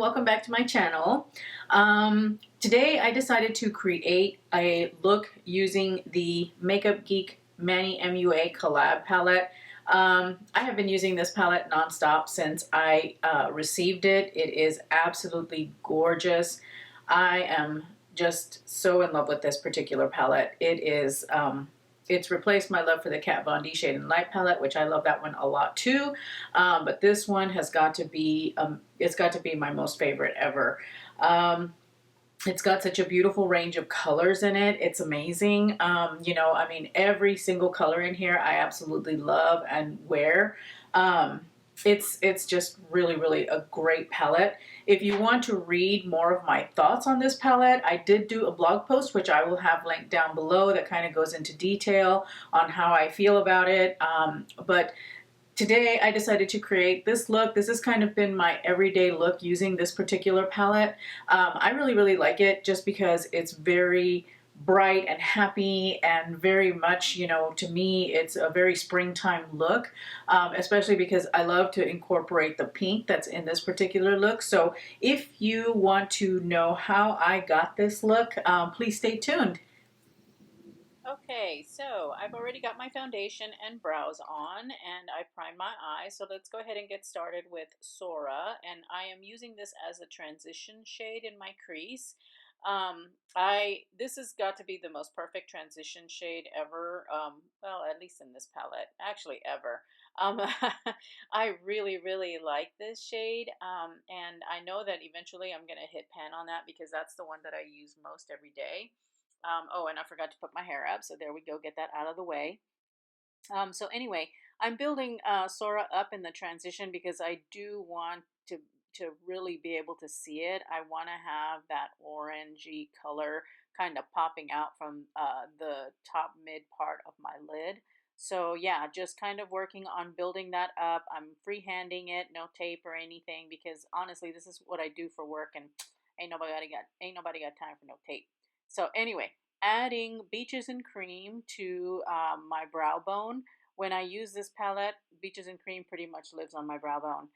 welcome back to my channel. Today I decided to create a look using the Makeup Geek Manny MUA collab palette. I have been using this palette nonstop since I received it. It is absolutely gorgeous. I am just so in love with this particular palette. It's replaced my love for the Kat Von D Shade and Light palette, which I love that one a lot too. But this one has got to be, it's got to be my most favorite ever. It's got such a beautiful range of colors in it. It's amazing. I mean, every single color in here I absolutely love and wear. It's just really, really a great palette. If you want to read more of my thoughts on this palette, I did do a blog post, which I will have linked down below, that kind of goes into detail on how I feel about it. But today I decided to create this look. This has kind of been my everyday look using this particular palette. I really, really like it just because it's very bright and happy and very much, to me, it's a very springtime look, especially because I love to incorporate the pink that's in this particular look. So if you want to know how I got this look, please stay tuned. Okay, so I've already got my foundation and brows on, and I primed my eyes. So let's go ahead and get started with Sora, and I am using this as a transition shade in my crease. This has got to be the most perfect transition shade ever. Well, at least in this palette, actually ever. Um, I really, really like this shade, and I know that eventually I'm gonna hit pan on that because that's the one that I use most every day. Oh, and I forgot to put my hair up, so there we go, get that out of the way. So anyway, I'm building Sora up in the transition because I do want to really be able to see it. I want to have that orangey color kind of popping out from the top mid part of my lid. So yeah, just kind of working on building that up. I'm freehanding it, no tape or anything, because honestly, this is what I do for work, and ain't nobody got time for no tape. So anyway, adding Beaches and Cream to my brow bone. When I use this palette, Beaches and Cream pretty much lives on my brow bone,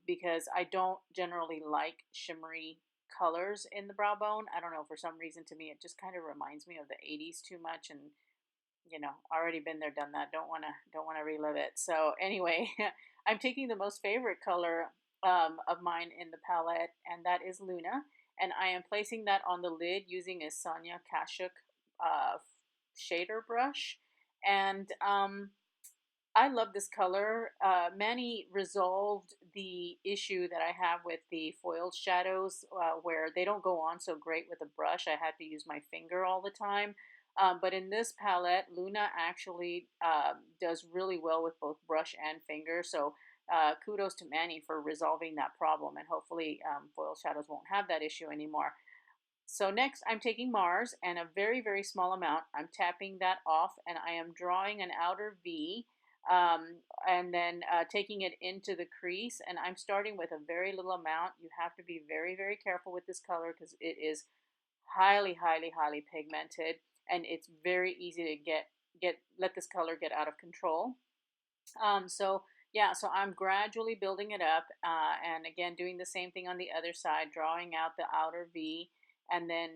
because I don't generally like shimmery colors in the brow bone. I don't know, for some reason to me it just kind of reminds me of the 80s too much, and already been there, done that. Don't want to relive it. So anyway, I'm taking the most favorite color of mine in the palette, and that is Luna, and I am placing that on the lid using a Sonia Kashuk shader brush. And I love this color. Manny resolved the issue that I have with the foiled shadows, where they don't go on so great with a brush. I had to use my finger all the time. But in this palette, Luna actually does really well with both brush and finger. So kudos to Manny for resolving that problem, and hopefully foil shadows won't have that issue anymore. So next I'm taking Mars, and a very, very small amount. I'm tapping that off, and I am drawing an outer V, and then taking it into the crease. And I'm starting with a very little amount. You have to be very, very careful with this color because it is highly, highly, highly pigmented, and it's very easy to let this color get out of control. So yeah, so I'm gradually building it up, and again doing the same thing on the other side, drawing out the outer V, and then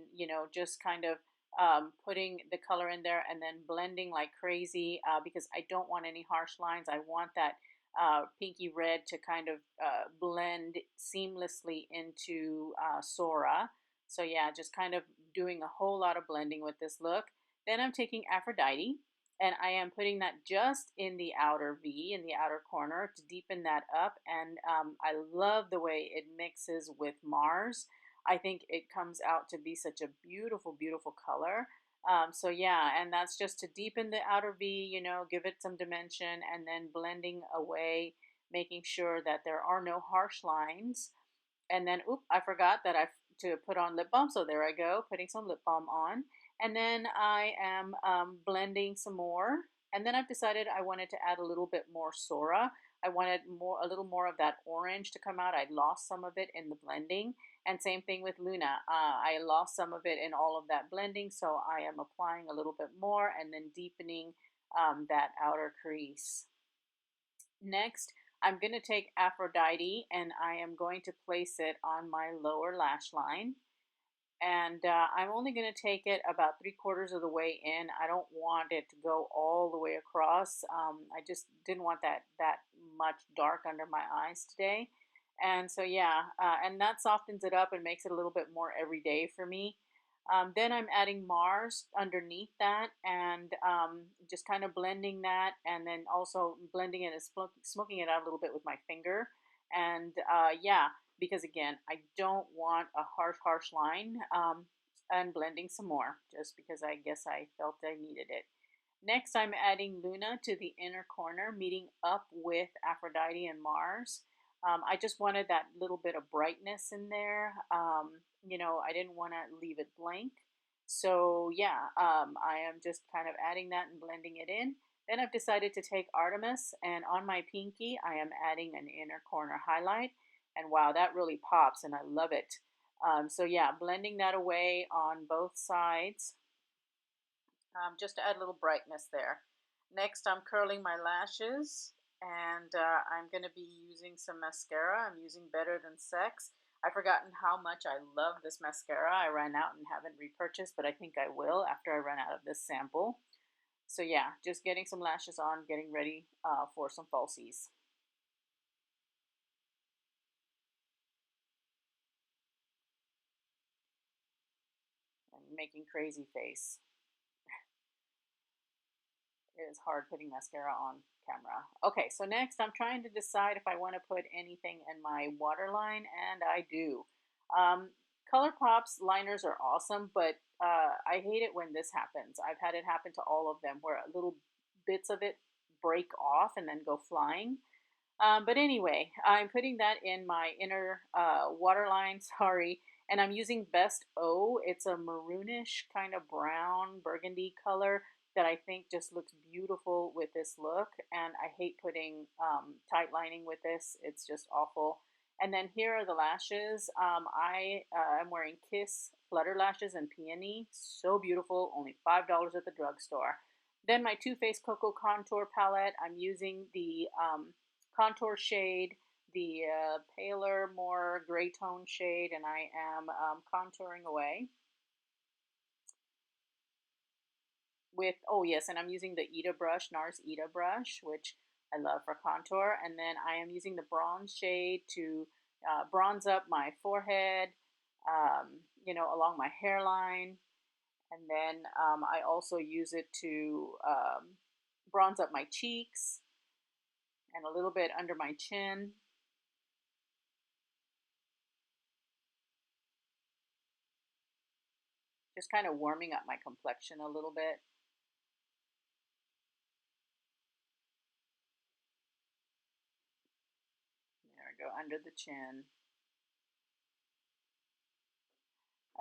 just kind of putting the color in there, and then blending like crazy, because I don't want any harsh lines. I want that pinky red to kind of blend seamlessly into Sora. So yeah, just kind of doing a whole lot of blending with this look. Then I'm taking Aphrodite, and I am putting that just in the outer V, in the outer corner, to deepen that up. And I love the way it mixes with Mars. I think it comes out to be such a beautiful, beautiful color. So yeah, and that's just to deepen the outer V, give it some dimension, and then blending away, making sure that there are no harsh lines. And then, oop, I forgot that I to put on lip balm. So there I go, putting some lip balm on. And then I am blending some more. And then I've decided I wanted to add a little bit more Sora. I wanted a little more of that orange to come out. I lost some of it in the blending. And same thing with Luna. I lost some of it in all of that blending. So I am applying a little bit more and then deepening that outer crease. Next, I'm going to take Aphrodite and I am going to place it on my lower lash line. And I'm only going to take it about 3/4 of the way in. I don't want it to go all the way across. I just didn't want that much dark under my eyes today. And so yeah, and that softens it up and makes it a little bit more everyday for me. Then I'm adding Mars underneath that and just kind of blending that, and then also blending it and smoking it out a little bit with my finger. And yeah, because again, I don't want a harsh line. And blending some more just because I guess I felt I needed it. Next, I'm adding Luna to the inner corner, meeting up with Aphrodite and Mars. I just wanted that little bit of brightness in there. I didn't want to leave it blank. So yeah, I am just kind of adding that and blending it in. Then I've decided to take Artemis, and on my pinky, I am adding an inner corner highlight. And wow, that really pops, and I love it. So yeah, blending that away on both sides, just to add a little brightness there. Next, I'm curling my lashes, and I'm going to be using some mascara. I'm using Better Than Sex. I've forgotten how much I love this mascara. I ran out and haven't repurchased, but I think I will after I run out of this sample. So yeah, just getting some lashes on, getting ready for some falsies. And making crazy face. It is hard putting mascara on camera. Okay, so next I'm trying to decide if I want to put anything in my waterline, and I do. Um, ColourPop's liners are awesome, but I hate it when this happens. I've had it happen to all of them where little bits of it break off and then go flying. But anyway, I'm putting that in my inner waterline, sorry, and I'm using Best O. It's a maroonish kind of brown burgundy color that I think just looks beautiful with this look. And I hate putting tight lining with this. It's just awful. And then here are the lashes. I am wearing Kiss Flutter Lashes and Peony. So beautiful, only $5 at the drugstore. Then my Too Faced Cocoa Contour Palette. I'm using the contour shade, the paler, more gray tone shade, and I am contouring away with, oh yes, and I'm using the Ita brush, NARS Ita brush, which I love for contour. And then I am using the bronze shade to bronze up my forehead, along my hairline. And then I also use it to bronze up my cheeks and a little bit under my chin. Just kind of warming up my complexion a little bit. There we go, under the chin.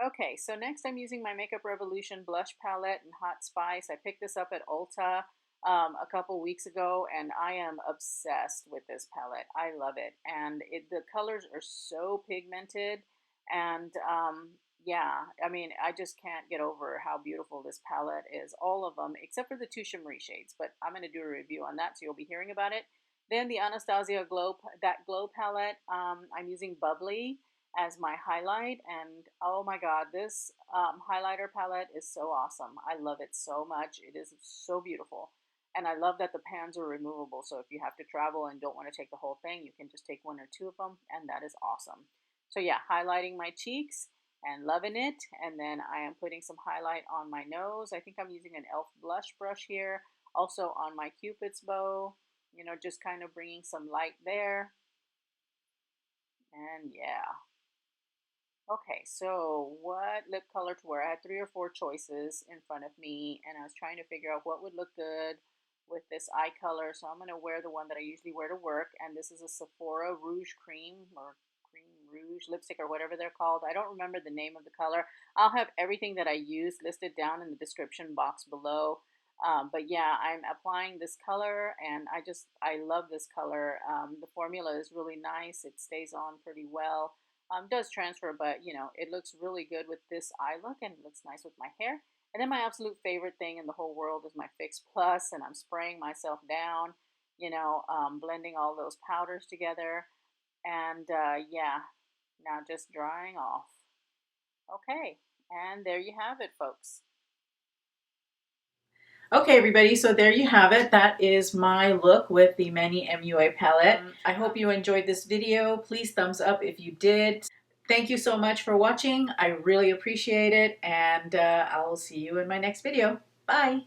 Okay, so next I'm using my Makeup Revolution blush palette in Hot Spice. I picked this up at Ulta a couple weeks ago, and I am obsessed with this palette. I love it, and the colors are so pigmented, and yeah, I mean, I just can't get over how beautiful this palette is. All of them, except for the two shimmery shades, but I'm going to do a review on that, so you'll be hearing about it. Then the Anastasia Glow palette, I'm using Bubbly as my highlight, and oh my god, this highlighter palette is so awesome. I love it so much. It is so beautiful, and I love that the pans are removable, so if you have to travel and don't want to take the whole thing, you can just take one or two of them, and that is awesome. So yeah, highlighting my cheeks and loving it. And then I am putting some highlight on my nose. I think I'm using an e.l.f. blush brush here, also on my Cupid's bow, just kind of bringing some light there. And yeah. Okay, so what lip color to wear? I had 3 or 4 choices in front of me, and I was trying to figure out what would look good with this eye color. So I'm going to wear the one that I usually wear to work, and this is a Sephora Rouge Cream or Cream Rouge lipstick or whatever they're called. I don't remember the name of the color. I'll have everything that I use listed down in the description box below. But yeah, I'm applying this color, and I love this color. The formula is really nice. It stays on pretty well. Does transfer, but it looks really good with this eye look, and it looks nice with my hair. And then my absolute favorite thing in the whole world is my Fix Plus, and I'm spraying myself down. blending all those powders together. And yeah, now just drying off. Okay, and there you have it, folks. Okay, everybody, so there you have it. That is my look with the Manny MUA palette. I hope you enjoyed this video. Please thumbs up if you did. Thank you so much for watching. I really appreciate it, and I'll see you in my next video. Bye!